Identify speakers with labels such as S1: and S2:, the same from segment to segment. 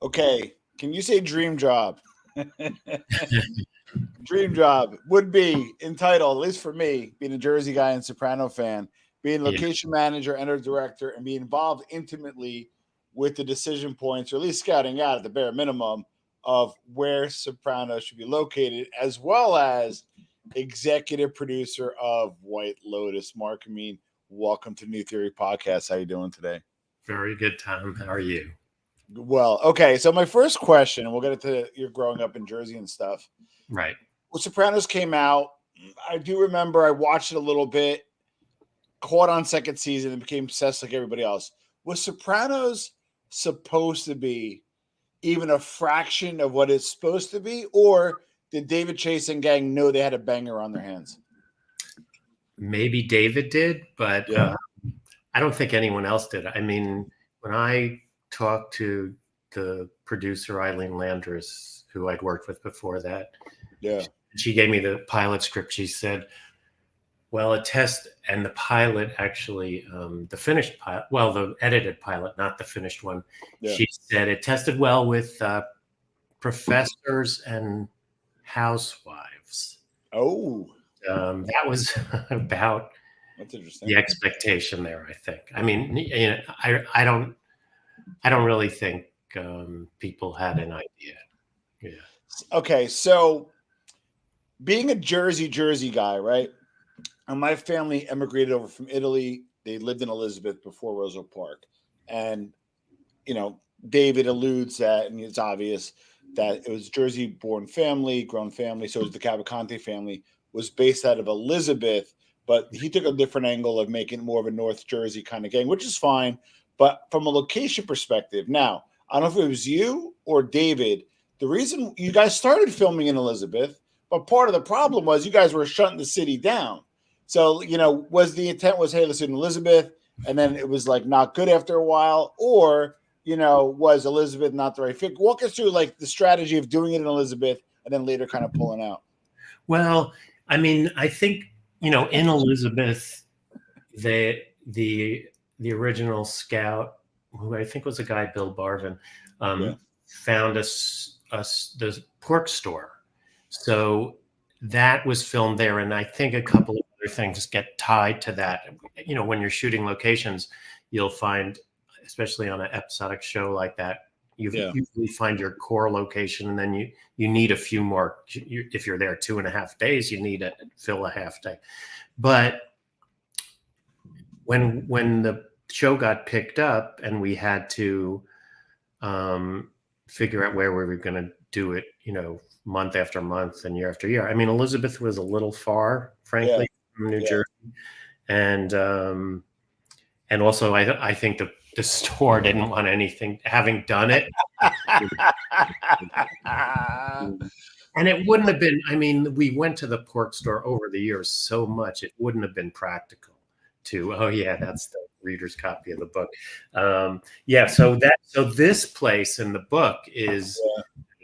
S1: Okay, can you say dream job? Dream job would be entitled, at least for me, being a Jersey guy and Soprano fan, being
S2: Yeah.
S1: location manager and a director, and be involved intimately with the decision points, or at least scouting out at the bare minimum of where Soprano should be located, as well as executive producer of White Lotus. Mark, I mean, welcome to New Theory Podcast. How you doing today?
S2: Very good, Tom. How are you?
S1: Well, okay. So my first question, and we'll get into your growing up in Jersey and stuff.
S2: Right.
S1: When Sopranos came out, I do remember I watched it a little bit, caught on second season, and became obsessed like everybody else. Was Sopranos supposed to be even a fraction of what it's supposed to be, or did David Chase and gang know they had a banger on their hands?
S2: Maybe David did, but
S1: Yeah,
S2: I don't think anyone else did. I mean, when I talked to the producer, Eileen Landris, who I'd worked with before that,
S1: yeah,
S2: she gave me the pilot script. She said, well, a test and the pilot actually, the finished pilot, well, the edited pilot, not the finished one.
S1: yeah.
S2: She said it tested well with professors and housewives.
S1: Oh,
S2: That was about
S1: that's interesting.
S2: the expectation there. I think. I mean, I don't really think people had an idea. Yeah.
S1: Okay, so being a Jersey guy, right? And my family emigrated over from Italy. They lived in Elizabeth before Roseau Park, and David alludes that, and it's obvious that it was Jersey-born family, grown family. So it was the Cavalcante family was based out of Elizabeth, but he took a different angle of making it more of a North Jersey kind of gang, which is fine. But from a location perspective, now I don't know if it was you or David. The reason you guys started filming in Elizabeth, but part of the problem was you guys were shutting the city down. So was the intent was, hey, listen, Elizabeth, and then it was like not good after a while, or was Elizabeth not the right fit? Walk us through like the strategy of doing it in Elizabeth and then later kind of pulling out.
S2: Well, I mean, I think in Elizabeth, the the the original scout, who I think was a guy, Bill Barvin,
S1: Yeah.
S2: found us the pork store. So that was filmed there, and I think a couple of other things get tied to that. When you're shooting locations, you'll find, especially on an episodic show like that, you
S1: Yeah.
S2: usually find your core location, and then you need a few more. If you're there 2.5 days, you need to fill a half day. But when the show got picked up and we had to figure out where we were going to do it, month after month and year after year. I mean, Elizabeth was a little far,
S1: Yeah.
S2: frankly, from New
S1: Yeah.
S2: Jersey, and also I think the store didn't want anything having done it. And it wouldn't have been, I mean, we went to the pork store over the years so much, it wouldn't have been practical to, oh yeah, that's the reader's copy of the book. So this place in the book is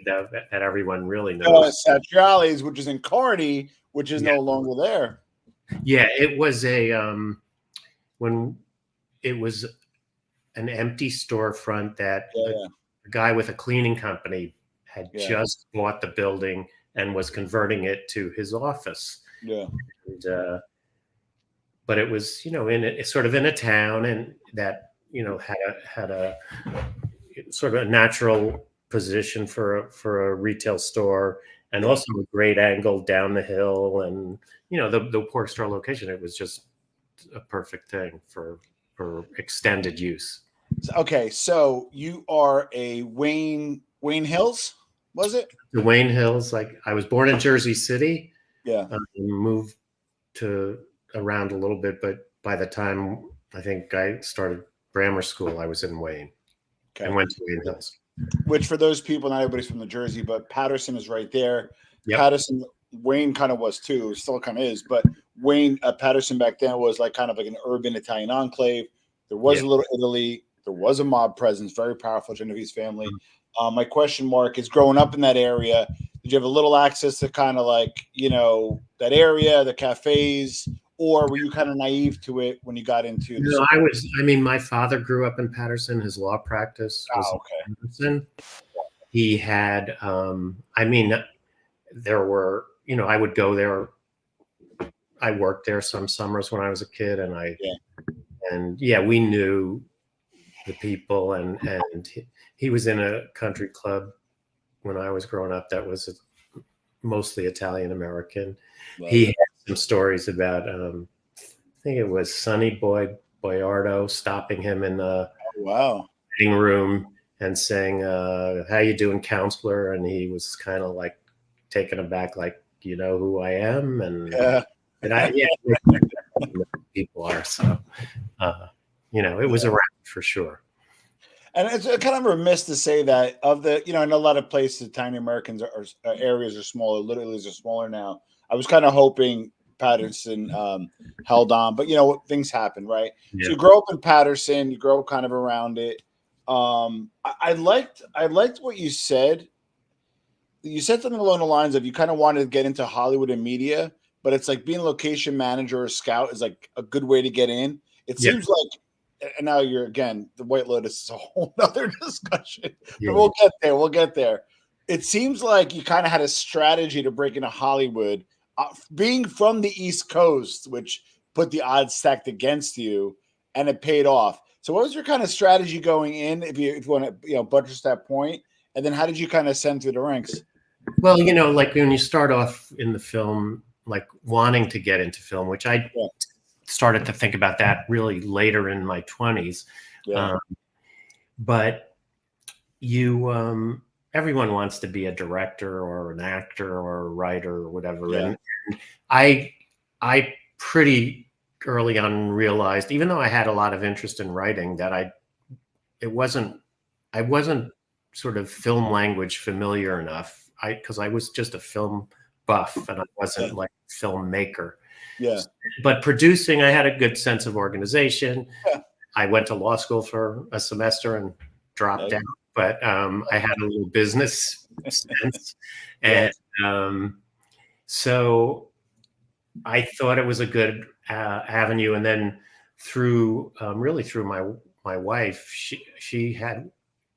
S2: that everyone really knows.
S1: Satriali's, which is in Kearney, which is
S2: Yeah.
S1: no longer there.
S2: Yeah, it was when it was an empty storefront that a guy with a cleaning company had just bought the building and was converting it to his office.
S1: Yeah.
S2: And, but it was, sort of in a town, and that, had a sort of a natural position for a retail store, and also a great angle down the hill, and the pork store location. It was just a perfect thing for extended use.
S1: Okay, so you are a Wayne Hills, was it?
S2: The Wayne Hills. Like, I was born in Jersey City.
S1: Yeah.
S2: Moved to around a little bit, but by the time I think I started grammar school, I was in Wayne. Okay. And went to Wayne Hills.
S1: Which, for those people, not everybody's from New Jersey, but Patterson is right there. Yep. Patterson, Wayne kind of was too, still kind of is, but Wayne, Patterson back then was like kind of like an urban Italian enclave. There was a little Italy. There was a mob presence, very powerful Genovese family. My question mark is, growing up in that area, did you have a little access to kind of like, that area, the cafes, or were you kind of naive to it when you got into the
S2: No,
S1: Sopranos?
S2: I mean, my father grew up in Patterson. His law practice was
S1: Oh, okay.
S2: in Patterson. He had, I mean, there were, I would go there. I worked there some summers when I was a kid,
S1: Yeah.
S2: and yeah, we knew the people, and he was in a country club when I was growing up that was mostly Italian American.
S1: Love
S2: He
S1: it.
S2: had some stories about, I think it was Sonny Boyardo stopping him in the
S1: Oh, wow.
S2: meeting room and saying, "How you doing, counselor?" And he was kind of like taken aback, like, "You know who I am?"
S1: Yeah.
S2: And I, yeah, people are so. It was around for sure.
S1: And it's kind of remiss to say that of the, in a lot of places, Italian Americans are areas are smaller, literally are smaller now. I was kind of hoping Patterson held on, but things happen, right? So
S2: Yeah.
S1: you grow up in Patterson, you grow up kind of around it. I liked what you said. You said something along the lines of you kind of wanted to get into Hollywood and media, but it's like being a location manager or scout is like a good way to get in. It
S2: Yeah.
S1: seems like, and now you're again, the White Lotus is a whole other discussion,
S2: Yeah.
S1: but we'll get there. We'll get there. It seems like you kind of had a strategy to break into Hollywood, being from the East Coast, which put the odds stacked against you, and it paid off. So, what was your kind of strategy going in, if you want to buttress that point, and then how did you kind of ascend through the ranks?
S2: Well, like when you start off in the film, like wanting to get into film, which I
S1: Yeah.
S2: started to think about that really later in my 20s.
S1: Yeah.
S2: But everyone wants to be a director or an actor or a writer or whatever.
S1: Yeah.
S2: And I pretty early on realized, even though I had a lot of interest in writing, that I wasn't sort of film language familiar enough. Because I was just a film buff and I wasn't like a filmmaker.
S1: Yeah.
S2: But producing, I had a good sense of organization.
S1: Yeah.
S2: I went to law school for a semester and dropped out, but I had a little business sense. And so I thought it was a good avenue. And then really through my wife, she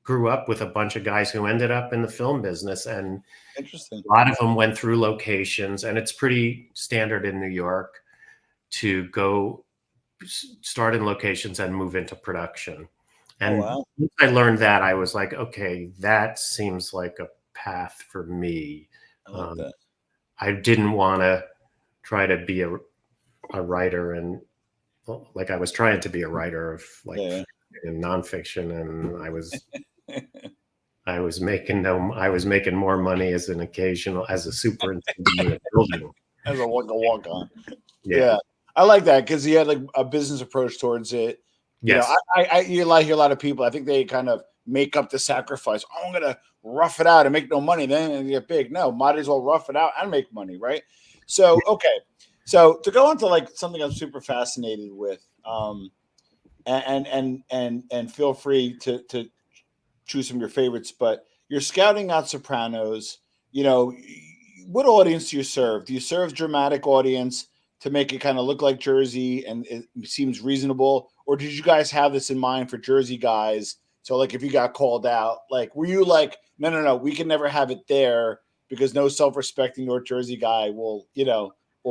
S2: grew up with a bunch of guys who ended up in the film business, and
S1: Interesting.
S2: a lot of them went through locations, and it's pretty standard in New York to go start in locations and move into production. And
S1: wow.
S2: once I learned that, I was like, okay, that seems like a path for me.
S1: I like that.
S2: I didn't want to try to be a writer, and like I was trying to be a writer of like in nonfiction, and I was making more money as a superintendent in a building.
S1: As a walk on.
S2: Yeah.
S1: I like that because he had like a business approach towards it.
S2: Yes.
S1: I hear a lot of people. I think they kind of make up the sacrifice. Oh, I'm gonna rough it out and make no money, then get big. No, might as well rough it out and make money, right? So okay, so to go into like something I'm super fascinated with, and feel free to choose some of your favorites, but you're scouting out Sopranos. What audience do you serve? Do you serve dramatic audience to make it kind of look like Jersey and it seems reasonable? Or did you guys have this in mind for Jersey guys? So like if you got called out, like were you like, no, we can never have it there because no self-respecting North Jersey guy will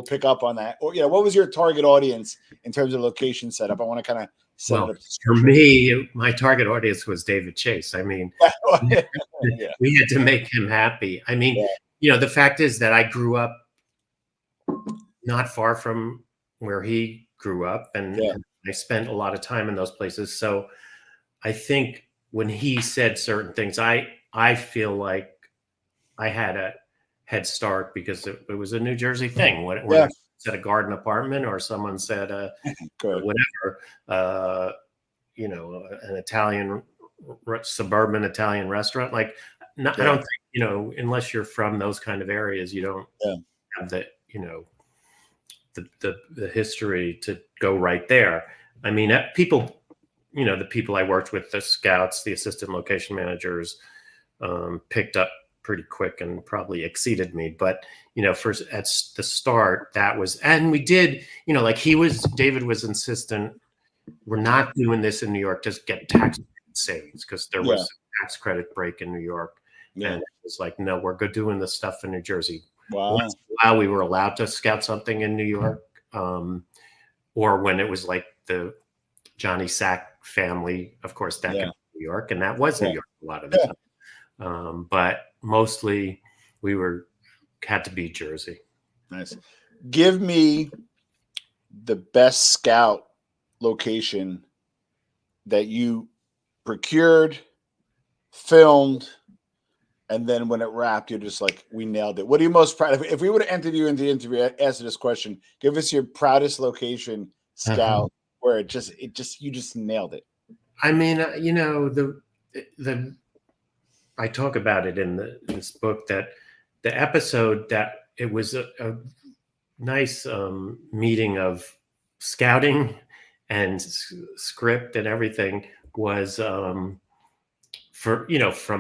S1: pick up on that? Or what was your target audience in terms of location setup? I want to kind of set it up.
S2: For me, my target audience was David Chase. I mean, we had to make him happy. I mean, the fact is that I grew up not far from where he grew up, and I spent a lot of time in those places. So I think when he said certain things, I feel like I had a head start because it was a New Jersey thing. When said a garden apartment or someone said whatever, an Italian suburban Italian restaurant. Like, I don't think, unless you're from those kind of areas, you don't have the, the history to go right there. I mean, people, the people I worked with, the scouts, the assistant location managers, picked up pretty quick and probably exceeded me. But, first at the start, that was, and we did, like David was insistent, we're not doing this in New York, just get tax savings, because there was a tax credit break in New York.
S1: Yeah.
S2: And it was like, no, we're good doing this stuff in New Jersey.
S1: Wow.
S2: Once in a while we were allowed to scout something in New York, or when it was like the Johnny Sack family, of course, that could be New York, and that was New York a lot of the time. But mostly we had to be Jersey.
S1: Nice. Give me the best scout location that you procured, filmed, and then when it wrapped, you're just like, we nailed it. What are you most proud of? If we would have entered you into the interview, answer this question, give us your proudest location scout where you just nailed it.
S2: I mean, I talk about it in this book, that the episode that it was a nice meeting of scouting and script and everything was from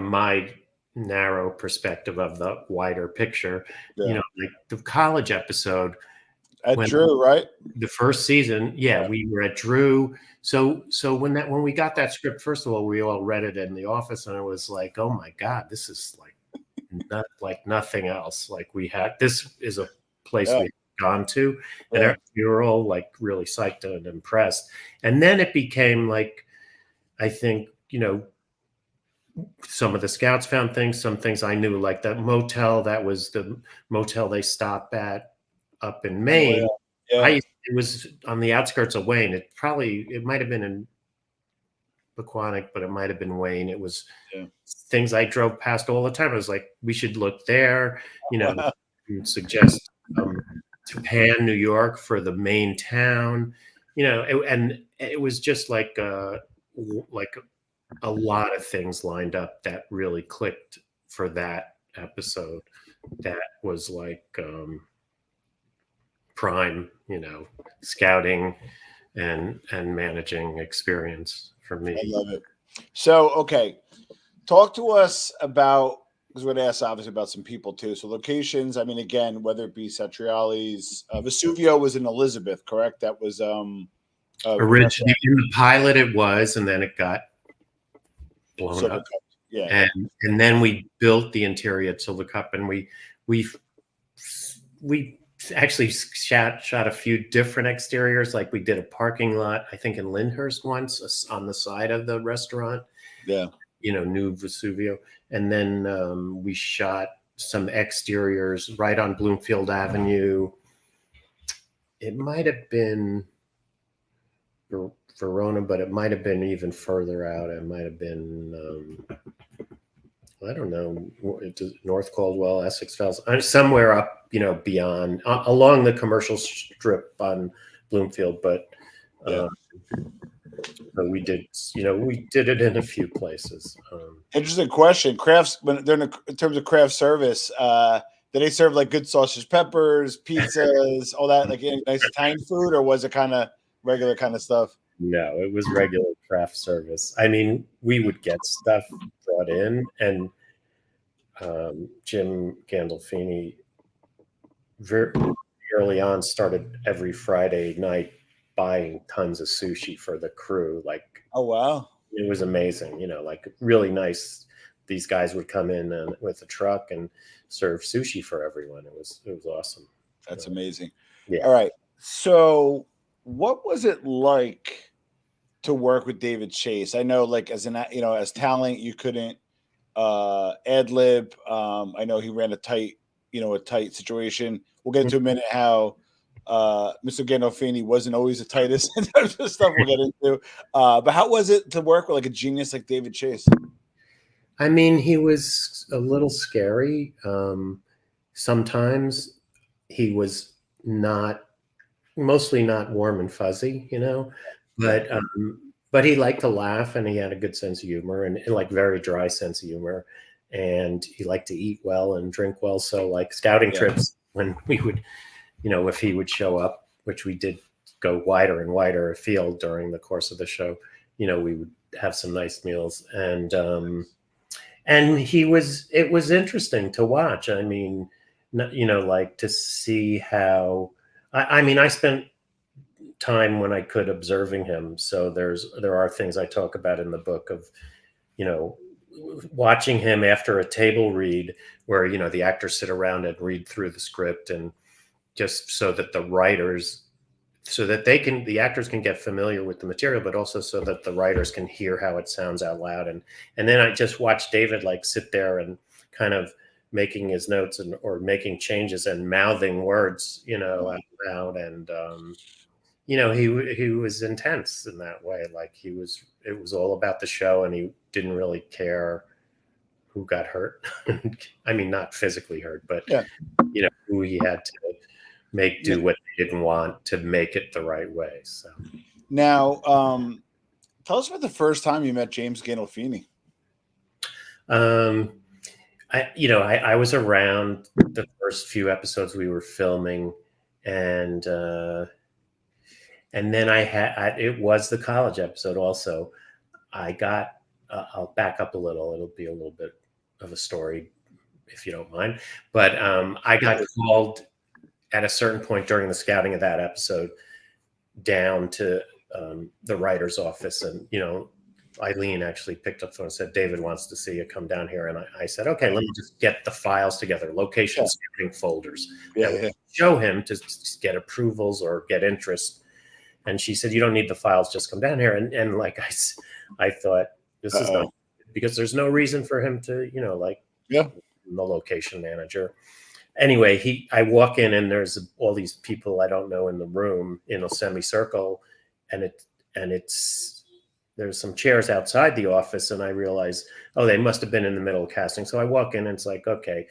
S2: my narrow perspective of the wider picture, like the college episode
S1: at Drew, right?
S2: The first season, we were at Drew. So when we got that script, first of all, we all read it in the office, and it was like, oh my God, this is like nothing else. Like this is a place we've gone to, and we were all like really psyched and impressed. And then it became like, I think, some of the scouts found things, some things I knew, like that motel, that was the motel they stopped at up in Maine. It was on the outskirts of Wayne. It might have been in Pequannock, but it might have been Wayne. It was things I drove past all the time. I was like, we should look there, suggest Japan, New York for the main town, and it was just like a lot of things lined up that really clicked for that episode. That was like prime, scouting and managing experience for me.
S1: I love it. So, okay, talk to us about, because we're going to ask obviously about some people too. So locations, I mean, again, whether it be Satriali's, Vesuvio was in Elizabeth, correct? That was
S2: originally in the pilot it was, and then it got blown up. And then we built the interior at Silver Cup, and we actually shot a few different exteriors. Like we did a parking lot, I think in Lyndhurst once, on the side of the restaurant. New Vesuvio. And then we shot some exteriors right on Bloomfield Avenue. It might have been Verona, but it might have been even further out. It might have been, I don't know, North Caldwell, Essex Fells, somewhere up, beyond, along the commercial strip on Bloomfield. But we did it in a few places.
S1: Interesting question. Crafts, when they're in terms of craft service, did they serve like good sausage, peppers, pizzas, all that, like nice Italian food, or was it kind of regular kind of stuff?
S2: No, it was regular craft service. I mean, we would get stuff brought in, and Jim Gandolfini very early on started every Friday night buying tons of sushi for the crew. Like,
S1: oh wow,
S2: it was amazing. Like really nice. These guys would come in with a truck and serve sushi for everyone. It was awesome.
S1: That's amazing.
S2: Yeah.
S1: All right. So, what was it like to work with David Chase? I know, like as talent, you couldn't ad lib. I know he ran a tight situation. We'll get into a minute how Mr. Gandolfini wasn't always the tightest in terms of stuff we'll get into. But how was it to work with like a genius like David Chase?
S2: I mean, he was a little scary. Sometimes he was mostly not warm and fuzzy, but he liked to laugh, and he had a good sense of humor, and like very dry sense of humor, and he liked to eat well and drink well. So like scouting trips, when we would, if he would show up, which we did go wider and wider afield during the course of the show, we would have some nice meals. and it was interesting to watch. I mean, like to see how, I mean, I spent time when I could observing him. So there are things I talk about in the book of, you know, watching him after a table read where, the actors sit around and read through the script, and just so that the actors can get familiar with the material, but also so that the writers can hear how it sounds out loud. And then I just watched David like sit there and kind of making his notes or making changes and mouthing words, out loud. And, he was intense in that way. Like it was all about the show, and he didn't really care who got hurt. I mean, not physically hurt, but,
S1: Yeah.
S2: Who he had to make do what they didn't want to make it the right way. So
S1: now, tell us about the first time you met James Gandolfini.
S2: I was around the first few episodes we were filming, and then it was the college episode also. I'll back up a little. It'll be a little bit of a story if you don't mind. But I got called at a certain point during the scouting of that episode down to the writer's office. And, Eileen actually picked up the phone and said, David wants to see you, come down here. And I said, okay, let me just get the files together, location scouting folders that would show him to get approvals or get interest. And she said, you don't need the files, just come down here. And like I thought, this is not, because there's no reason for him to, the location manager. Anyway, I walk in and there's all these people I don't know in the room in a semicircle, and there's some chairs outside the office, and I realize, they must have been in the middle of casting. So I walk in and it's like, okay,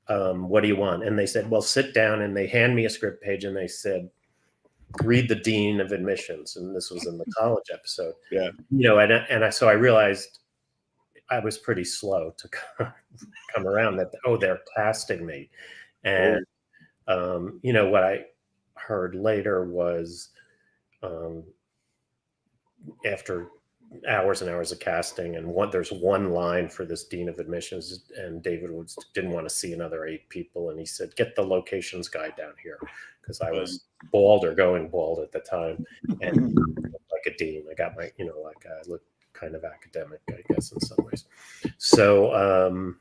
S2: what do you want? And they said, well, sit down, and they hand me a script page and they said, read the dean of admissions. And this was in the college episode.
S1: Yeah.
S2: So I realized I was pretty slow to come around that, they're casting me. And, what I heard later was, after hours and hours of casting, and there's one line for this dean of admissions, and David didn't want to see another 8 people. And he said, get the locations guy down here. Because I was bald or going bald at the time, and like a dean. I got my, I look kind of academic, I guess, in some ways. So,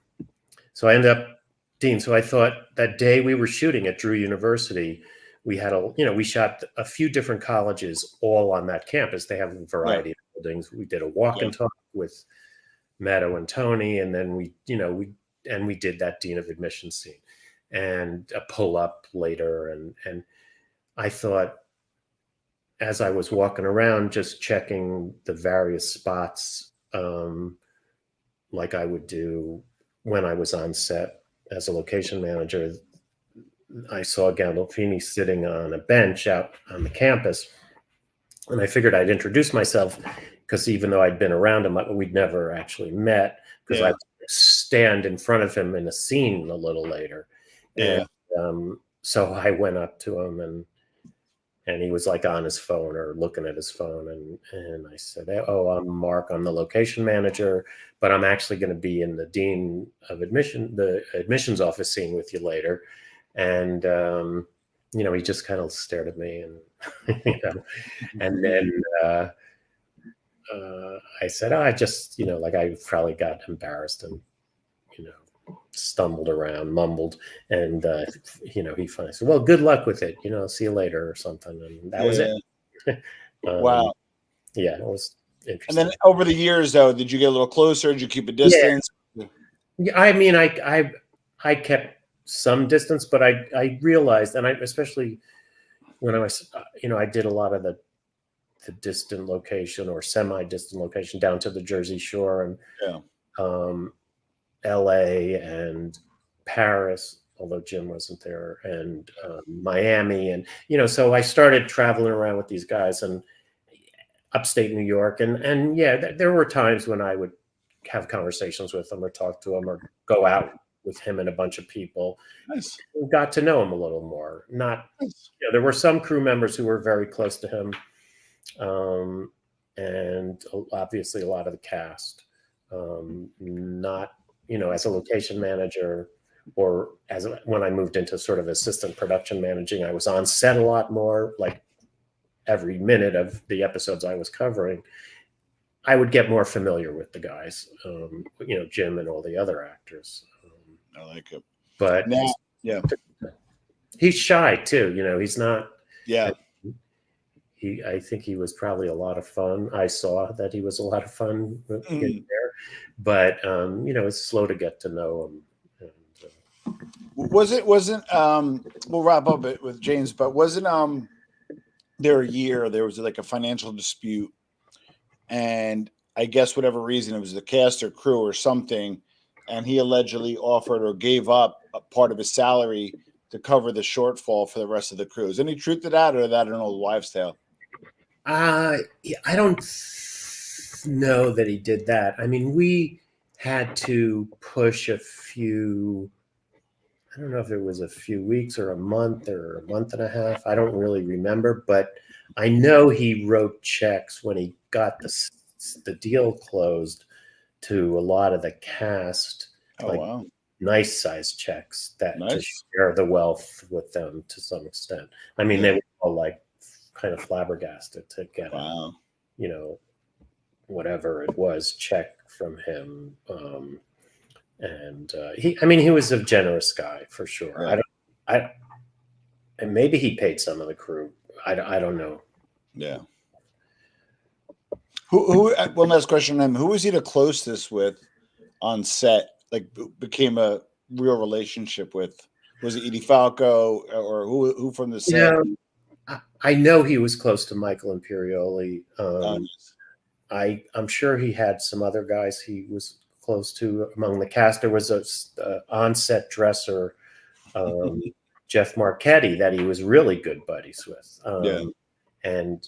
S2: so I ended up dean. So I thought that day we were shooting at Drew University, we had we shot a few different colleges all on that campus. They have a variety of buildings. We did a walk and talk with Meadow and Tony, and then we did that dean of admissions scene and a pull up later. And I thought, as I was walking around, just checking the various spots, like I would do when I was on set as a location manager, I saw Gandolfini sitting on a bench out on the campus. And I figured I'd introduce myself, because even though I'd been around him, we'd never actually met, because I'd stand in front of him in a scene a little later. Yeah. And so I went up to him, and he was like on his phone or looking at his phone. And I said, I'm Mark, I'm the location manager, but I'm actually going to be in the dean of the admissions office scene with you later. And, he just kind of stared at me, and, and then I said, I just, I probably got embarrassed and, stumbled around, mumbled, and he finally said, well, good luck with it, see you later or something. And that was it.
S1: Wow.
S2: Yeah, it was interesting.
S1: And then over the years, though, did you get a little closer? Did you keep a distance?
S2: Yeah, I mean, I kept some distance, but I realized, and especially when I was, I did a lot of the distant location or semi-distant location down to the Jersey Shore, and LA and Paris, although Jim wasn't there, and Miami. And, so I started traveling around with these guys, and upstate New York. And there were times when I would have conversations with them or talk to them or go out with him and a bunch of people.
S1: Nice.
S2: Got to know him a little more. There were some crew members who were very close to him. And obviously a lot of the cast, not as a location manager, or when I moved into sort of assistant production managing, I was on set a lot more, like every minute of the episodes I was covering. I would get more familiar with the guys, Jim and all the other actors.
S1: I like it.
S2: But
S1: Now, yeah,
S2: he's shy too. He's not.
S1: yeah.
S2: I think he was probably a lot of fun. I saw that he was a lot of fun in there, but it's slow to get to know him.
S1: Wasn't we'll wrap up it with James, but wasn't there was like a financial dispute, and I guess whatever reason it was the cast or crew or something, and he allegedly offered or gave up a part of his salary to cover the shortfall for the rest of the crew. Is any truth to that, or is that an old wives' tale?
S2: I don't know that he did that. I mean, we had to push a few. I don't know if it was a few weeks or a month and a half. I don't really remember, but I know he wrote checks when he got the deal closed to a lot of the cast,
S1: Oh wow,
S2: nice size checks to
S1: nice.
S2: share the wealth with them to some extent. I mean, they were all like kind of flabbergasted to get
S1: Wow.
S2: whatever it was check from him. And he was a generous guy for sure.
S1: Yeah.
S2: And maybe he paid some of the crew. I don't know.
S1: Yeah. Who? One last question. Who was he the closest with on set? Like became a real relationship with? Was it Edie Falco or who from the set?
S2: I know he was close to Michael Imperioli.
S1: Nice.
S2: I'm sure he had some other guys he was close to among the cast. There was a on-set dresser, Jeff Marchetti, that he was really good buddies with. And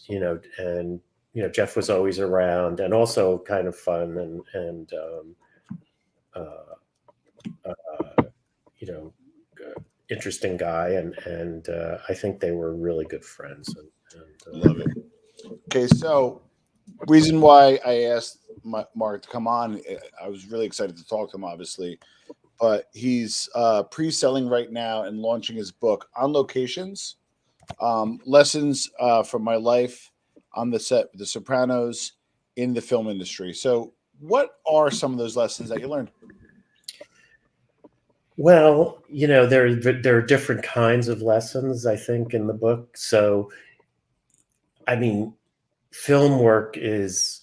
S2: Jeff was always around and also kind of fun and interesting guy. And I think they were really good friends.
S1: Love it. Okay, so reason why I asked Mark to come on, I was really excited to talk to him, obviously, but he's pre-selling right now and launching his book On Locations, lessons from my life on the set of The Sopranos in the film industry. So, what are some of those lessons that you learned?
S2: Well, there are different kinds of lessons, I think, in the book. So, I mean, film work is,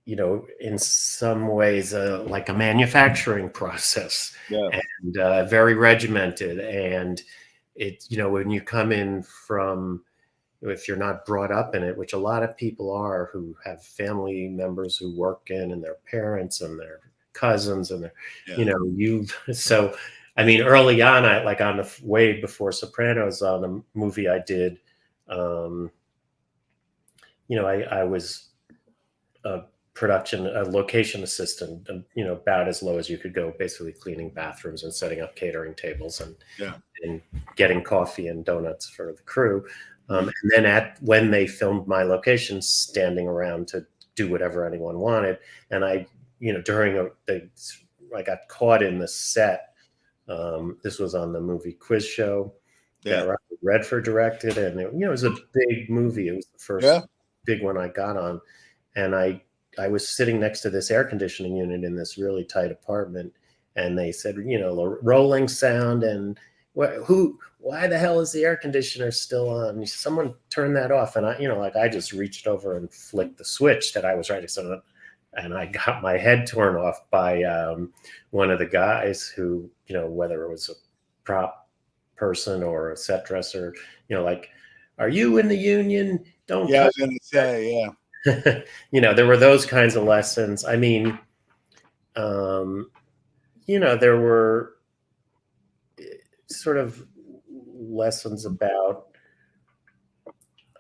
S2: in some ways, like a manufacturing process, and very regimented. And when you come in from, if you're not brought up in it, which a lot of people are, who have family members who work in, and their parents and their cousins and so I mean, early on, on the way before Sopranos, on a movie I did, I was a location assistant, about as low as you could go, basically cleaning bathrooms and setting up catering tables and getting coffee and donuts for the crew. And then when they filmed my locations, standing around to do whatever anyone wanted. And I got caught in the set. This was on the movie Quiz Show that Robert Redford directed, and it was a big movie. It was the first big one I got on, and I was sitting next to this air conditioning unit in this really tight apartment, and they said, rolling sound, and why the hell is the air conditioner still on? Someone turn that off. And I just reached over and flicked the switch that I was writing. So, and I got my head torn off by one of the guys who, whether it was a prop person or a set dresser, are you in the union? Don't.
S1: Yeah, I was going to say,
S2: there were those kinds of lessons. I mean, there were sort of lessons about,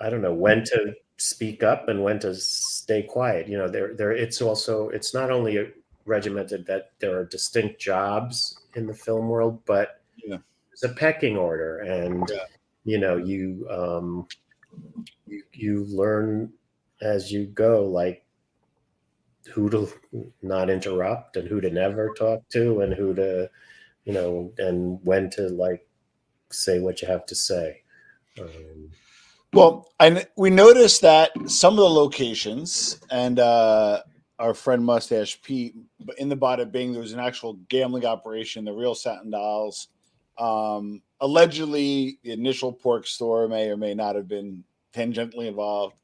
S2: I don't know, when to speak up and when to stay quiet. It's not only regimented that there are distinct jobs in the film world, but there's a pecking order, and you learn as you go. Like, who to not interrupt and who to never talk to and who to, and when to like say what you have to say.
S1: Well, we noticed that some of the locations, and our friend Mustache Pete, in the Bada Bing, there was an actual gambling operation, the real Satin Dolls. Allegedly, the initial pork store may or may not have been tangentially involved.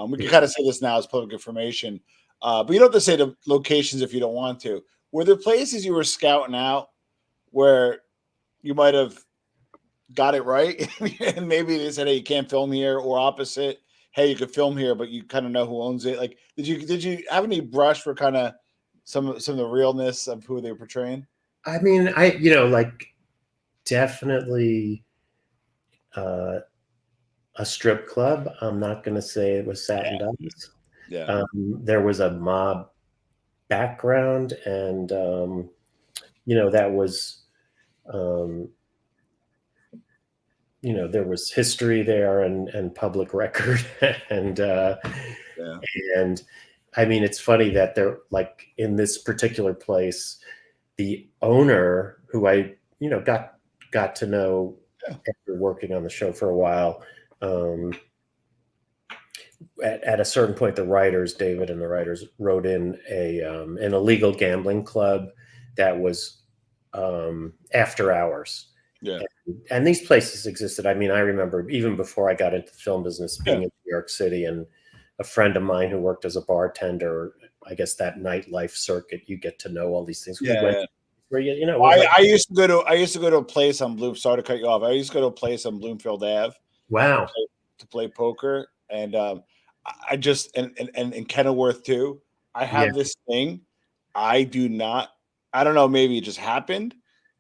S1: We can kind of say this now as public information, but you don't have to say the locations if you don't want to. Were there places you were scouting out where you might have got it right, and maybe they said, "Hey, you can't film here," or opposite, "Hey, you could film here, but you kind of know who owns it." Like, did you have any brush for kind of some of the realness of who they were portraying?
S2: I mean, like definitely uh, a strip club. I'm not going to say it was Satin Dogs.
S1: Yeah,
S2: There was a mob background, and that was, um, there was history there and public record, and
S1: yeah,
S2: and I mean, it's funny that they're like in this particular place, the owner who I got to know
S1: yeah,
S2: after working on the show for a while. Um, at a certain point, David and the writers wrote in an illegal gambling club that was after hours.
S1: yeah,
S2: And these places existed. I mean, I remember even before I got into the film business, being
S1: yeah.
S2: in New York City, and a friend of mine who worked as a bartender. I guess that nightlife circuit, you get to know all these things. We went
S1: Yeah.
S2: where it
S1: Well,
S2: was like,
S1: I used to go to a place on Bloom. Sorry to cut you off. I used to go to a place on Bloomfield Ave to
S2: wow,
S1: play poker, and I just and Kenilworth too. I
S2: yeah,
S1: have this thing. I do not. I don't know. Maybe it just happened,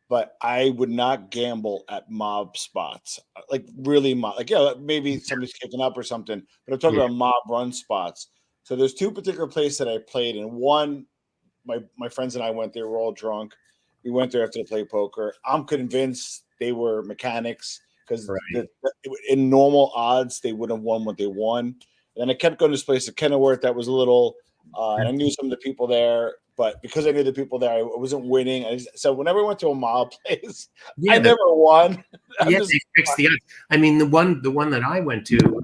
S1: but I would not gamble at mob spots. Like really mob. Like maybe somebody's kicking up or something. But I'm talking
S2: yeah,
S1: about mob run spots. So there's two particular places that I played in. One, my friends and I went there. We're all drunk. We went there after to play poker. I'm convinced they were mechanics because
S2: right,
S1: in normal odds they would have won what they won. And then I kept going to this place at Kenilworth that was a little, and I knew some of the people there. But because I knew the people there, I wasn't winning. So whenever I went to a mob place, I
S2: yeah.
S1: never won. I'm
S2: Yeah,
S1: just
S2: they fixed the odds. I mean, the one that I went to,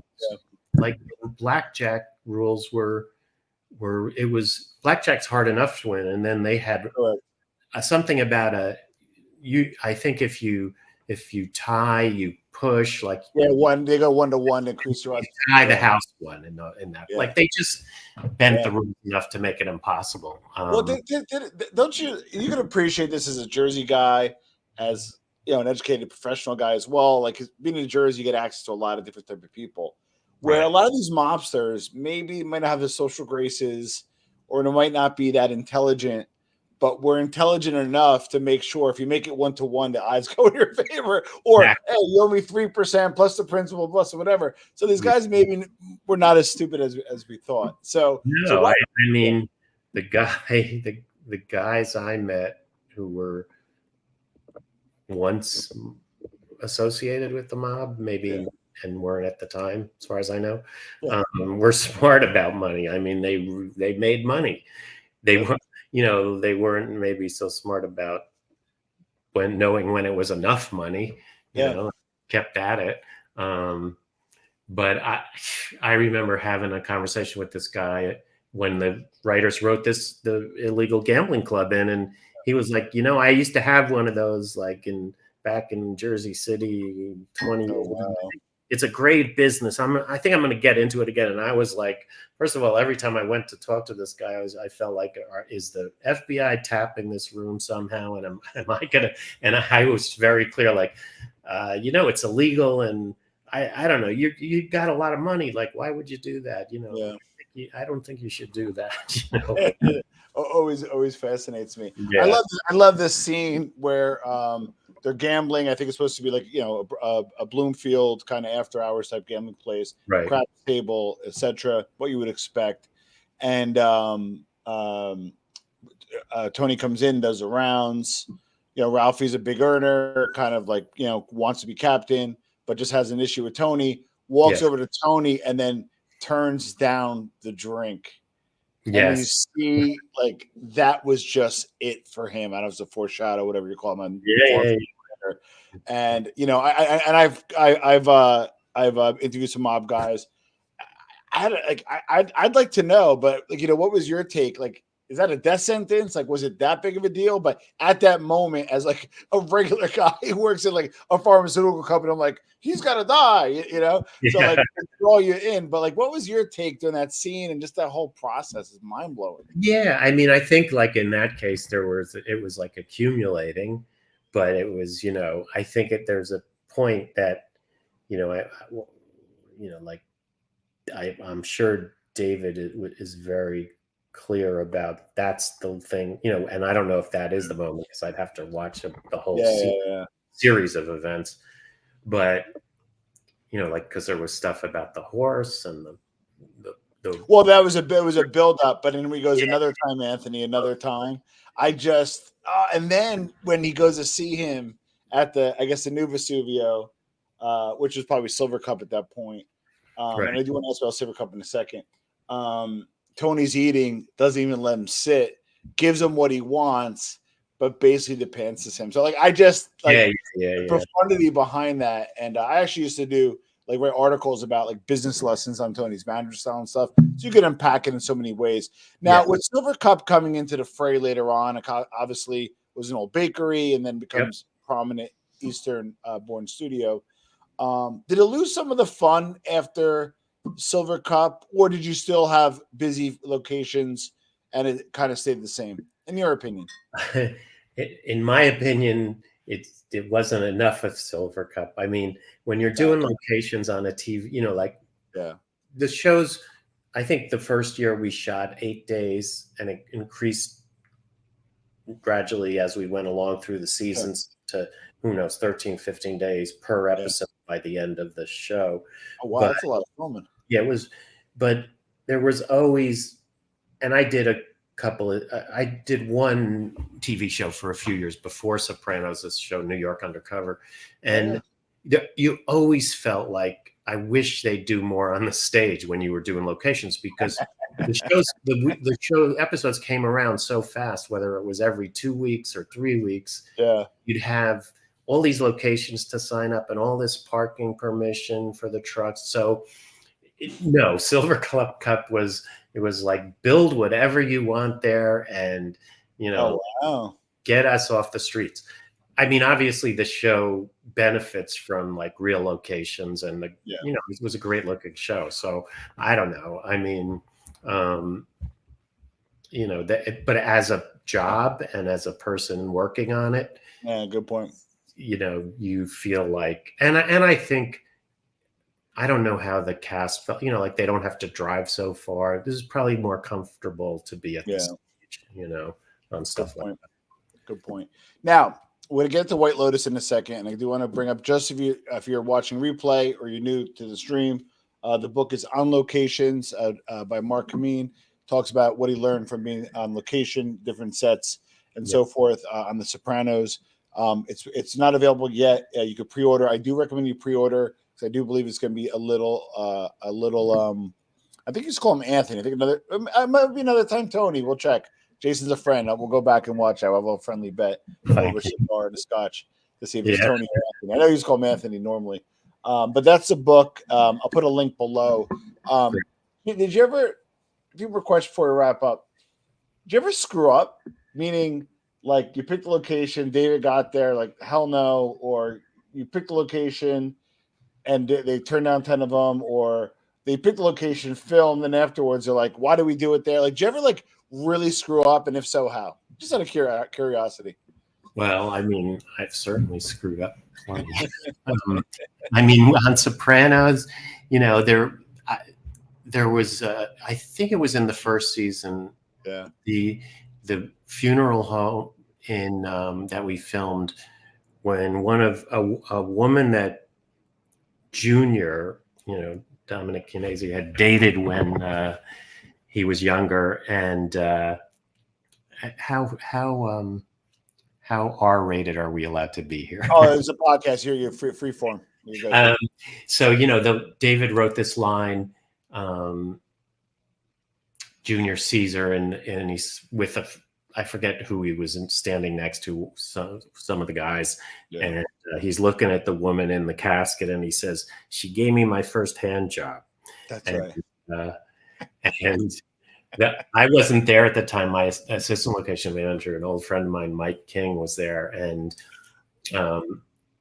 S2: like blackjack rules were it was blackjack's hard enough to win, and then they had something about I think if you tie, you push, like
S1: they go 1-1 to increase your odds.
S2: tie the house one in that,
S1: Yeah.
S2: like they just bent
S1: Yeah.
S2: the rules enough to make it impossible.
S1: Well, don't you can appreciate this as a Jersey guy, as an educated professional guy as well. Like being in Jersey, you get access to a lot of different type of people. Where a
S2: Right.
S1: lot of these mobsters maybe might not have the social graces, or they might not be that intelligent, but we're intelligent enough to make sure if you make it 1-1, the odds go in your favor. Or
S2: Exactly.
S1: hey, you owe me 3% plus the principal plus whatever. So these guys maybe were not as stupid as we thought. So
S2: No,
S1: what?
S2: I
S1: Yeah,
S2: mean, the guy, the guys I met who were once associated with the mob,
S1: yeah,
S2: maybe, and weren't at the time, as far as I know,
S1: yeah,
S2: were smart about money. I mean, they made money. They
S1: yeah.
S2: were, they weren't maybe so smart about knowing when it was enough money. You
S1: Yeah.
S2: know, kept at it. Um, but I remember having a conversation with this guy when the writers wrote the illegal gambling club in, and he was like, I used to have one of those like back in Jersey City 20
S1: Oh
S2: years ago.
S1: wow.
S2: It's a great business. I think I'm going to get into it again. And I was like, first of all, every time I went to talk to this guy, I felt like, is the FBI tapping this room somehow? And am I gonna? And I was very clear, like, it's illegal, and I don't know. You got a lot of money. Like, why would you do that?
S1: Yeah.
S2: I don't think you should do that.
S1: Always fascinates me. I
S2: Yeah.
S1: love this scene where they're gambling. I think it's supposed to be like a Bloomfield kind of after hours type gambling place,
S2: Right.
S1: craps table, etc. What you would expect. And Tony comes in, does the rounds. Ralphie's a big earner, kind of like wants to be captain, but just has an issue with Tony. Walks
S2: Yeah.
S1: over to Tony and then turns down the drink and you
S2: Yes.
S1: see like that was just it for him. I don't know if it's a foreshadow, whatever you call him, on
S2: Yeah,
S1: far
S2: yeah,
S1: from there. And you know, I've interviewed some mob guys. I had like I'd like to know, but like, you know, what was your take? Like, is that a death sentence? Like, was it that big of a deal? But at that moment, as like a regular guy who works in like a pharmaceutical company, I'm like, he's gotta die, you know. So
S2: yeah.
S1: like, draw you in. But like, what was your take during that scene and just that whole process is mind blowing.
S2: Yeah, I mean, I think like in that case, it was like accumulating, but it was, I think there's a point that, like I'm sure David is very clear about that's the thing, and I don't know if that is the moment because I'd have to watch the whole
S1: Yeah, yeah, yeah.
S2: series of events, but like because there was stuff about the horse and the
S1: Well, that was a build up, but then he goes
S2: yeah,
S1: another time, Anthony, another time. I just and then when he goes to see him at the I guess the new Vesuvio, which was probably Silver Cup at that point.
S2: right,
S1: And I do want to ask about Silver Cup in a second. Tony's eating, doesn't even let him sit, gives him what he wants, but basically depances him. So like I just
S2: yeah,
S1: like
S2: yeah,
S1: the
S2: yeah,
S1: profundity behind that, and I actually used to do like write articles about like business lessons on Tony's manager style and stuff. So you can unpack it in so many ways.
S2: yeah,
S1: Now with Silver Cup coming into the fray later on, it obviously was an old bakery and then
S2: yep.
S1: becomes prominent Eastern born studio. Did it lose some of the fun after Silver Cup, or did you still have busy locations and it kind of stayed the same? In your opinion?
S2: In my opinion, it wasn't enough of Silver Cup. I mean, when you're doing
S1: Gotcha.
S2: locations on a TV, like
S1: Yeah.
S2: the shows, I think the first year we shot 8 days and it increased gradually as we went along through the
S1: Sure.
S2: seasons to who knows 13, 15 days per
S1: Yeah.
S2: episode by the end of the show.
S1: Oh wow,
S2: But
S1: that's a lot of filming.
S2: yeah, it was, but there was always, and I did I did one TV show for a few years before Sopranos, this show, New York Undercover.
S1: Oh yeah.
S2: And you always felt like, I wish they'd do more on the stage when you were doing locations because the show episodes came around so fast, whether it was every 2 weeks or 3 weeks,
S1: Yeah.
S2: you'd have all these locations to sign up and all this parking permission for the trucks. So no, Silver Cup was, it was like build whatever you want there and
S1: Oh wow.
S2: get us off the streets. I mean, obviously the show benefits from like real locations and
S1: Yeah.
S2: it was a great looking show. So I don't know. I mean, um, but as a job and as a person working on it,
S1: Yeah. Good point.
S2: you feel like, and I think, I don't know how the cast felt, like they don't have to drive so far. This is probably more comfortable to be at
S1: Yeah.
S2: this stage, on
S1: Good
S2: stuff like
S1: point. Good point. Now we're gonna get to White Lotus in a second, and I do want to bring up just if you're watching replay or you're new to the stream, the book is On Locations by Mark Kamine. Talks about what he learned from being on location, different sets, and
S2: that.
S1: so forth on The Sopranos. It's not available yet. You could pre-order. I do recommend you pre-order because I do believe it's going to be a little. I think you just call him Anthony. I think it might be another time Tony. We'll check. Jason's a friend. We'll go back and watch. I have a friendly bet over
S2: Thank you.
S1: cigar and a scotch to see if it's
S2: Yeah.
S1: Tony or Anthony. I know you just call him Anthony normally, but that's the book. I'll put a link below. Did you ever? People request before we wrap up. Did you ever screw up? Meaning, like you picked the location, David got there, like hell no, or you picked the location and they turned down 10 of them, or they picked the location, filmed, and afterwards they're like, why do we do it there? Like, did you ever like really screw up? And if so, how? Just out of curiosity.
S2: Well, I mean, I've certainly screwed up plenty. I mean, on Sopranos, there was, I think it was in the first season,
S1: Yeah.
S2: the funeral home in that we filmed when one of a woman that Junior, Dominic Chianese had dated when he was younger, and how R-rated are we allowed to be here?
S1: Oh, it's a podcast here. You're free form.
S2: So David wrote this line. Junior Caesar, and he's with I forget who he was standing next to, some of the guys,
S1: Yeah.
S2: and he's looking at the woman in the casket, and he says, "She gave me my first hand job."
S1: That's
S2: and,
S1: right.
S2: And I wasn't there at the time. My assistant location manager, an old friend of mine, Mike King, was there, and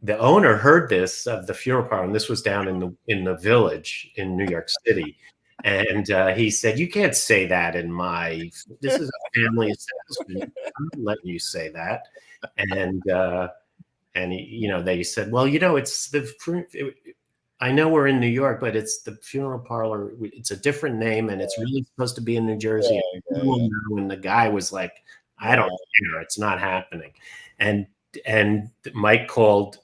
S2: the owner heard this of the funeral parlor, and this was down in the Village in New York City, and he said, "You can't say that in my. This is a family establishment. I'm not letting you say that." And he, they said, "Well, it's I know we're in New York, but it's the funeral parlor. It's a different name, and it's really supposed to be in New Jersey." And the guy was like, "I don't care. It's not happening." And Mike called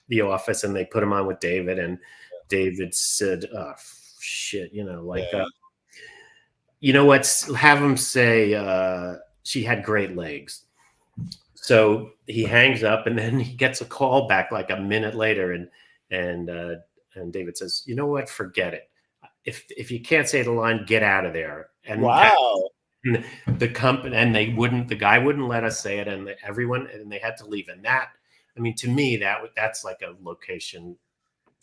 S2: the office, and they put him on with David, and David said, "Oh shit, what? Have him say she had great legs." So he hangs up, and then he gets a call back like a minute later, and David says, "You know what? Forget it. If you can't say the line, get out of there." And
S1: wow.
S2: the company, and the guy wouldn't let us say it, and they had to leave. And that, I mean, to me, that's like a location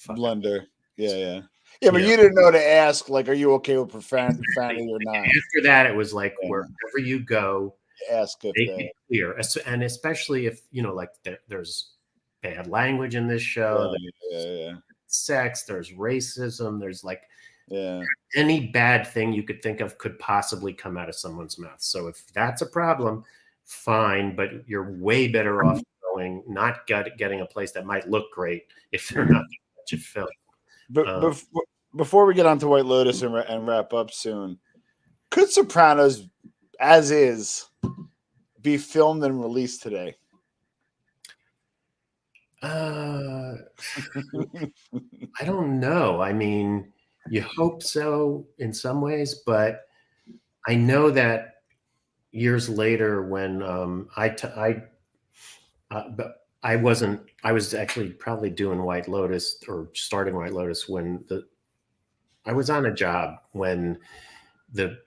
S1: blunder. Yeah. But you didn't know to ask, like, are you okay with profanity or not?
S2: After that, it was like, wherever you go,
S1: ask if
S2: make it clear, and especially if like there's bad language in this show, sex, there's racism, there's like any bad thing you could think of could possibly come out of someone's mouth. So if that's a problem, fine, but you're way better off not getting a place that might look great if they're not much of film.
S1: But before we get on to White Lotus and wrap up soon, could Sopranos, as is, be filmed and released today?
S2: I don't know. I mean, you hope so in some ways, but I know that years later, when I was actually probably doing White Lotus or starting White Lotus when I was on a job when the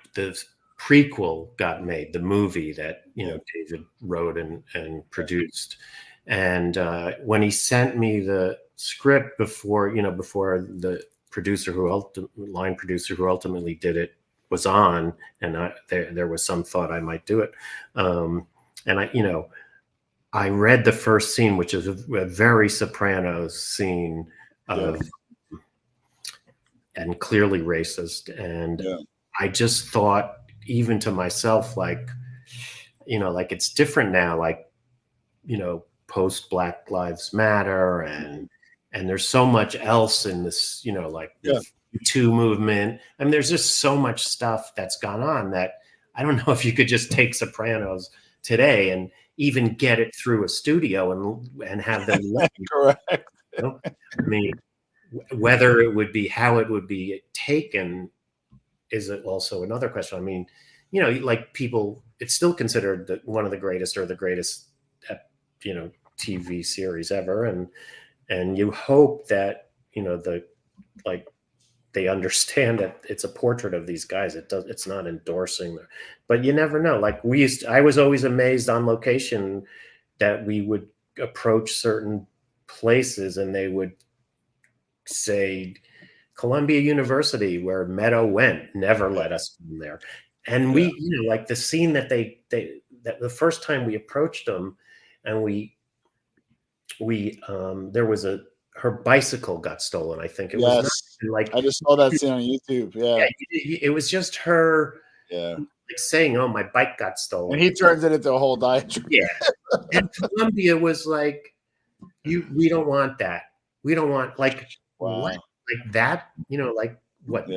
S2: prequel got made, the movie that David wrote and produced. And when he sent me the script before the line producer who ultimately did it was on, and there was some thought I might do it, and I read the first scene, which is a very Sopranos scene of, and clearly racist, and I just thought, even to myself, like it's different now, like post Black Lives Matter, and there's so much else in this, like the #2 movement. I mean, there's just so much stuff that's gone on that I don't know if you could just take Sopranos today and even get it through a studio and have them
S1: correct.
S2: I mean, whether it would be how it would be taken is also another question. I mean, like people, it's still considered one of the greatest or the greatest TV series ever, and you hope that they understand that it's a portrait of these guys. It's not endorsing them, but you never know. Like I was always amazed on location that we would approach certain places and they would say Columbia University, where Meadow went, never let us in there. And we, like the scene that that the first time we approached them, and we there was her bicycle got stolen. I think it was not, like,
S1: I just saw that scene on YouTube. Yeah,
S2: it was just her, like saying, "Oh, my bike got stolen,"
S1: and he turns it into a whole diatribe.
S2: Yeah, and Columbia was like, "We don't want that. We don't want what like that. Like what?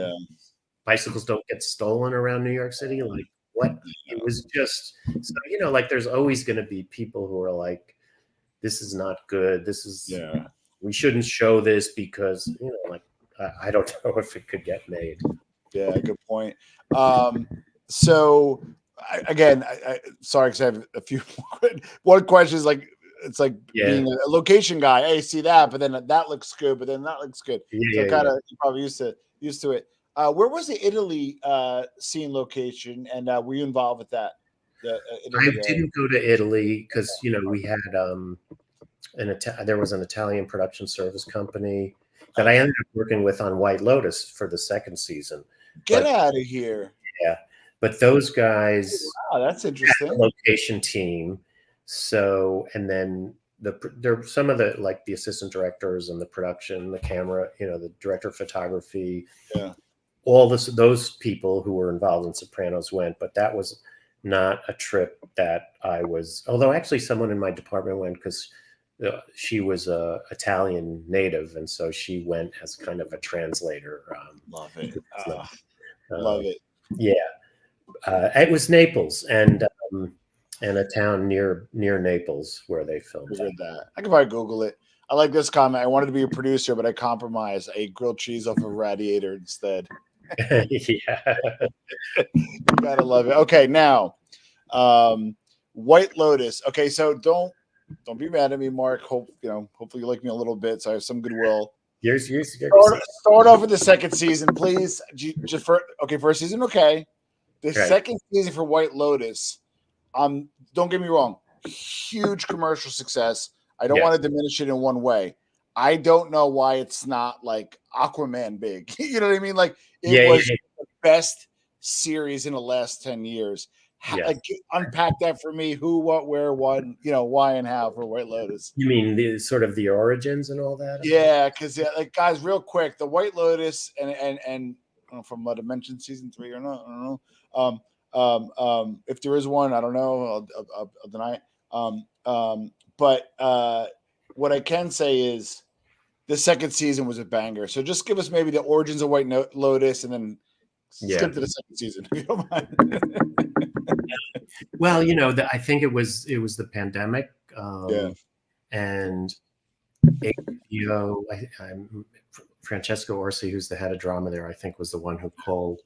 S2: Bicycles don't get stolen around New York City. Like what? It was just so like there's always going to be people who are like, this is not good. This is we shouldn't show this because like I don't know if it could get made.
S1: Yeah, good point. So again, sorry, because I have a few more. One question is like, it's like being a location guy. Hey, see that, but then that looks good, but then that looks good. So kind of probably used to it. Where was the Italy scene location, and were you involved with that? The
S2: I
S1: Italy.
S2: didn't go to Italy because we had there was an Italian production service company that I ended up working with on White Lotus for the second season.
S1: Get
S2: But
S1: out of here!
S2: yeah, but those guys
S1: Wow, that's
S2: had
S1: interesting.
S2: the location team. So, and then there some of the like the assistant directors and the production, the camera, the director of photography,
S1: Yeah.
S2: all those people who were involved in Sopranos went, but that was not a trip that I was. Although actually, someone in my department went because she was a Italian native, and so she went as kind of a translator.
S1: Love it.
S2: Uh,
S1: Love it.
S2: yeah, it was Naples and a town near Naples where they filmed
S1: that. I can probably Google it. I like this comment. I wanted to be a producer, but I compromised. I ate grilled cheese off a radiator instead.
S2: yeah.
S1: You gotta love it. Okay, now, White Lotus. Okay, so don't be mad at me, Mark. Hopefully you like me a little bit, so I have some goodwill. Start off with the second season, please. Just first season, okay. The second season for White Lotus. Don't get me wrong, huge commercial success. I don't want to diminish it in one way. I don't know why it's not like Aquaman big. You know what I mean? Like it was the best series in the last 10 years. Like unpack that for me. Who, what, where, what, why and how for White Lotus.
S2: You mean the sort of the origins and all that?
S1: Yeah, because like guys, real quick, the White Lotus and I don't know if I'm allowed to mention season 3 or not. I don't know. If there is one, I don't know. I'll deny it. But what I can say is the second season was a banger. So just give us maybe the origins of White Lotus and then skip to the second season, if you don't mind.
S2: Well, I think it was the pandemic, and HBO. Francesco Orsi, who's the head of drama there, I think was the one who called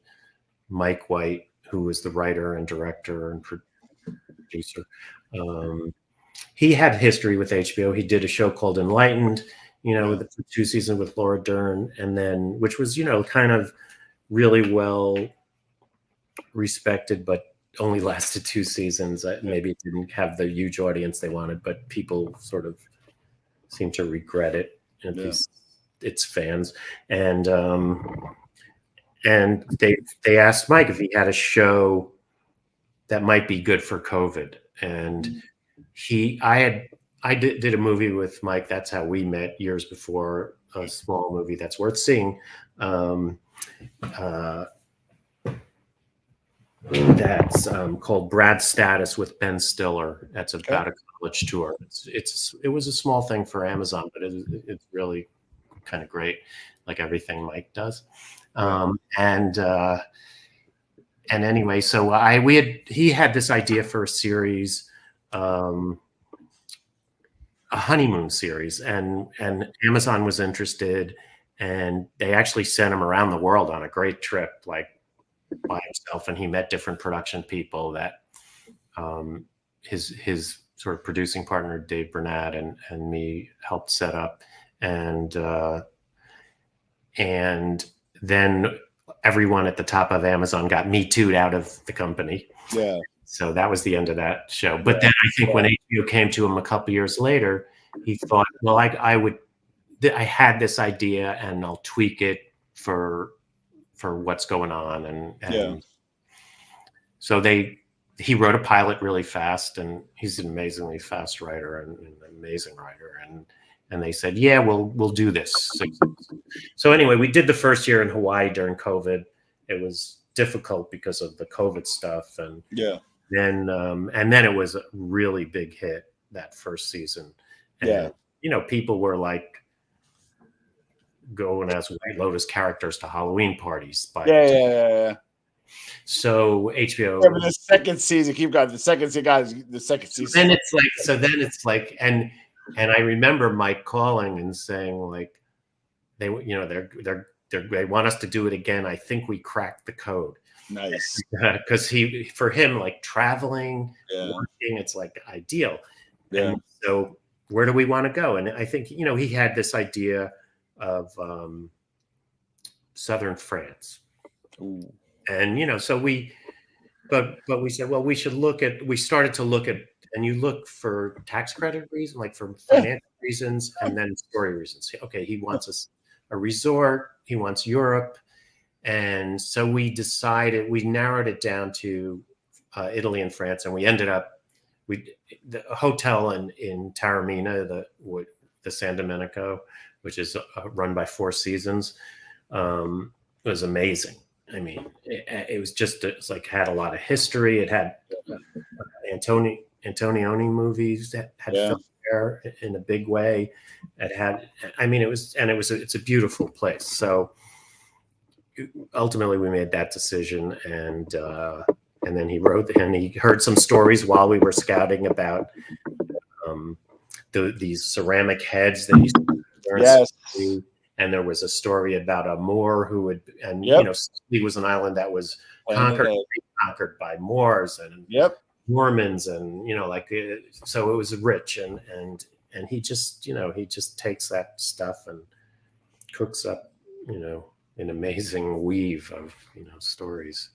S2: Mike White, who was the writer and director and producer. He had history with HBO. He did a show called Enlightened, with 2 seasons with Laura Dern, and then which was kind of really well respected, but only lasted 2 seasons. Maybe it didn't have the huge audience they wanted, but people sort of seem to regret it. Its fans, and they asked Mike if he had a show that might be good for COVID, and I did a movie with Mike. That's how we met years before. A small movie that's worth seeing. That's called Brad's Status with Ben Stiller. That's about a college tour. It was a small thing for Amazon, but it's really kind of great, like everything Mike does. And anyway, so he had this idea for a series, a honeymoon series, and Amazon was interested, and they actually sent him around the world on a great trip, like by himself, and he met different production people that his sort of producing partner Dave Burnett and me helped set up, and then everyone at the top of Amazon got Me Too'd out of the company.
S1: Yeah.
S2: So that was the end of that show. But then I think when HBO came to him a couple years later, he thought, well, I had this idea and I'll tweak it for what's going on. And so he wrote a pilot really fast, and he's an amazingly fast writer and an amazing writer. And they said, yeah, we'll do this. So anyway, we did the first year in Hawaii during COVID. It was difficult because of the COVID stuff. And then it was a really big hit that first season. And, people were like going as White Lotus characters to Halloween parties. So HBO.
S1: Yeah, but the second season, keep going. The second season, guys. The second season.
S2: Then it's like, and I remember Mike calling and saying, like, they want us to do it again. I think we cracked the code.
S1: Nice.
S2: Because for him, like traveling, working, it's like ideal.
S1: Yeah.
S2: And so where do we want to go? And I think, he had this idea of southern France.
S1: Ooh.
S2: And so but we said, well, we started to look at, and you look for tax credit reasons, like for financial reasons, and then story reasons. Okay, he wants a resort, he wants Europe. And so we narrowed it down to Italy and France, and we ended up the hotel in Taormina, the San Domenico, which is run by Four Seasons, was amazing. I mean, it was just, it's like had a lot of history. It had Antonioni movies that had filmed there in a big way. It had, I mean, it's a beautiful place. So ultimately we made that decision, and then he heard some stories while we were scouting about these ceramic heads that used to
S1: Yes.
S2: And there was a story about a Moor who would, and Sicily was an island that was conquered by Moors and Mormons, and so it was rich, and he just takes that stuff and cooks up an amazing weave of stories.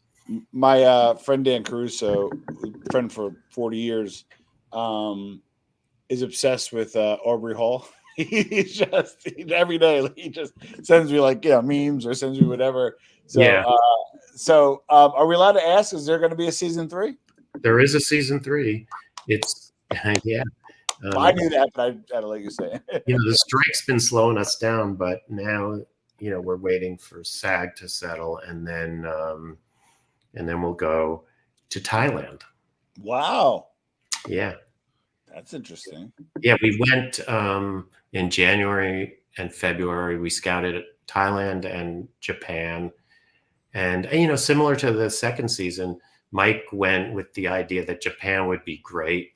S1: My friend Dan Caruso, friend for 40 years, is obsessed with Aubrey Hall. He's just every day he just sends me like memes or sends me whatever. So are we allowed to ask? Is there going to be a season 3?
S2: There is a season 3. It's yeah.
S1: I knew that, but I had to let you say it.
S2: The strike's been slowing us down, but now we're waiting for SAG to settle, and then we'll go to Thailand.
S1: Wow.
S2: Yeah.
S1: That's interesting.
S2: Yeah, we went in January and February. We scouted Thailand and Japan. And, similar to the second season, Mike went with the idea that Japan would be great.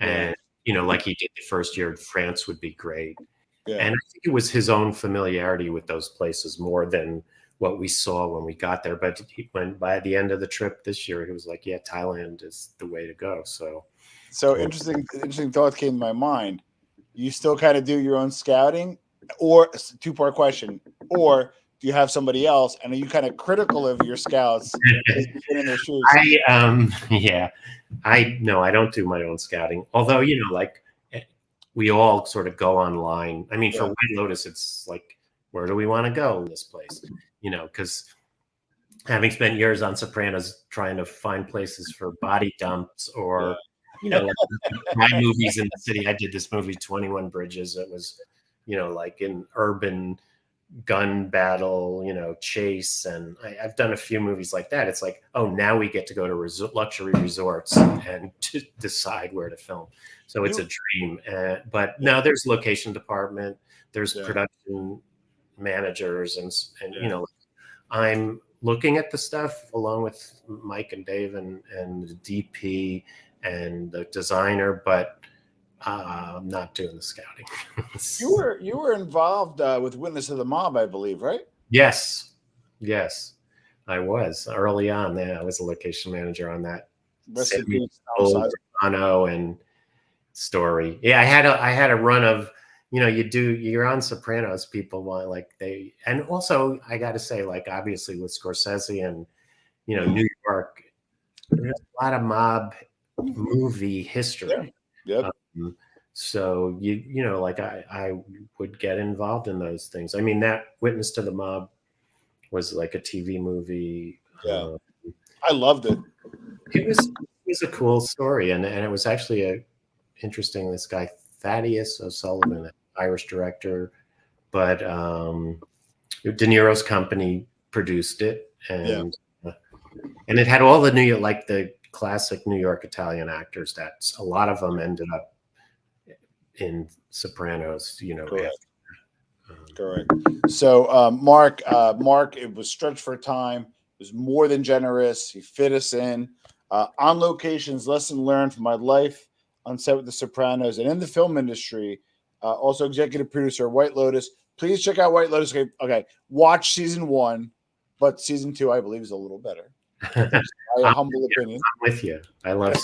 S2: And, like he did the first year, France would be great. Yeah. And I think it was his own familiarity with those places more than what we saw when we got there. But by the end of the trip this year, he was like, yeah, Thailand is the way to go. So
S1: interesting thought came to my mind. You still kind of do your own scouting, or two-part question, or do you have somebody else? And are you kind of critical of your scouts in their shoes?
S2: I don't do my own scouting. Although, like we all sort of go online. I mean, for White Lotus, it's like, where do we want to go in this place? Because having spent years on Sopranos trying to find places for body dumps or like my movies in the city. I did this movie 21 Bridges. It was like an urban gun battle chase, and I've done a few movies like that. It's like, oh, now we get to go to luxury resorts and to decide where to film. So it's a dream. But now there's location department, there's production managers, and I'm looking at the stuff along with Mike and Dave and the DP and the designer, but I'm not doing the scouting.
S1: You were involved with Witness of the Mob, I believe, right?
S2: Yes, I was early on. I was a location manager on that. Soprano and story. Yeah, I had a run of you're on Sopranos. People want and also I got to say, like, obviously with Scorsese and New York, there's a lot of mob movie history.
S1: Yep.
S2: So like I would get involved in those things. I mean, that Witness to the Mob was like a TV movie.
S1: Yeah, I loved it.
S2: It was a cool story, and it was actually interesting. This guy Thaddeus O'Sullivan, an Irish director, but De Niro's company produced it, and it had all the New York, like the classic New York Italian actors. That a lot of them ended up in Sopranos.
S1: Correct. So Mark, it was stretched for time. It was more than generous. He fit us in. On locations, lesson learned from my life on set with The Sopranos and in the film industry. Also executive producer, White Lotus. Please check out White Lotus. Okay, watch season 1, but season 2, I believe, is a little better. My humble opinion.
S2: I'm with you. I love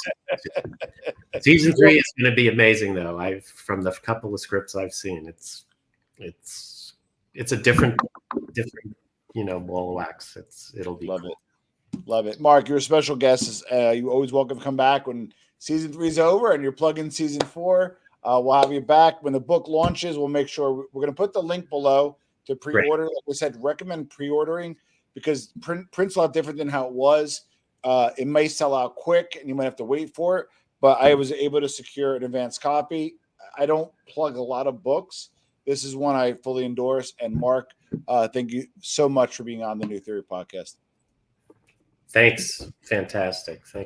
S2: season 3 is going to be amazing, though. From the couple of scripts I've seen, it's a different ball wax. It'll be
S1: Love
S2: cool.
S1: it. Love it. Mark, you're a special guest. You're always welcome to come back when season 3 is over and you're plugging season 4. We'll have you back when the book launches. We'll make sure we're going to put the link below to pre-order. Like we said, recommend pre-ordering because print's a lot different than how it was. It may sell out quick and you might have to wait for it, but I was able to secure an advanced copy. I don't plug a lot of books. This is one I fully endorse. And Mark, thank you so much for being on the New Theory podcast.
S2: Thanks. Fantastic. Thank